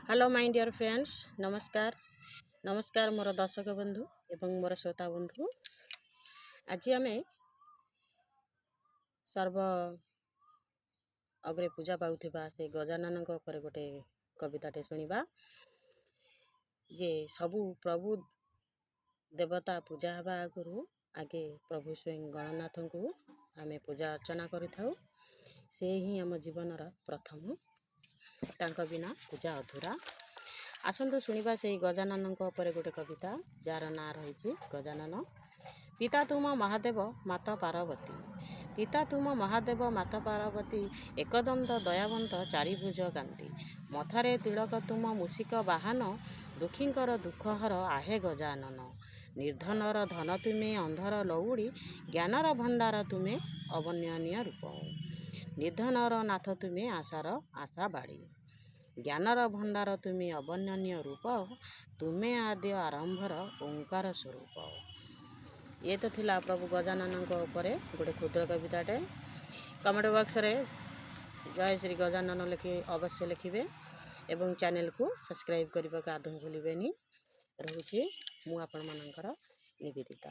Hello my dear friends, नमस्कार नमस्कार मोर दर्शक बंधु एवं मोर श्रोता बंधु। आज आम सर्व अग्रे पूजा पाउथिबा से गजानन गोटे कविताटे शुणा। जे सबू प्रभु देवता पूजा हवा आगु आगे प्रभु स्वयं गणनाथ को आम पूजा अर्चना करूँ। से ही आम जीवनर प्रथम, तांका बिना पूजा अधूरा। आसंतु शुणा से गजानन गोटे कविता जार ना रही गजानन। पिता तुम महादेव माता पार्वती, पिता तुम महादेव माता पार्वती, एकदंत दयावंत चारिभुज कांति, मथारे तिलक तुम मूषिक बाहन, दुखींकर दुख हर आहे गजानन। निर्धनर धन तुमे अंधर लौड़ी, ज्ञानर भंडार तुमे अवर्णनीय रूप, निर्धनर नाथ तुमे आशार आशा बाड़ी, ज्ञानर भंडार तुमे अवर्णनीय रूप, तुमे आद्य आरंभर ओंकार स्वरूप। ये तो थिला प्रभु गजानन उपरे गोटे क्षुद्र कविताटे। कमेंट बॉक्स रे जय श्री गजानन लिखि अवश्य लिखिबे एवं चैनल को सब्सक्राइब करने को आदौ भूलिबेनी। रहुछि मु आपण मानकर निवेदिता।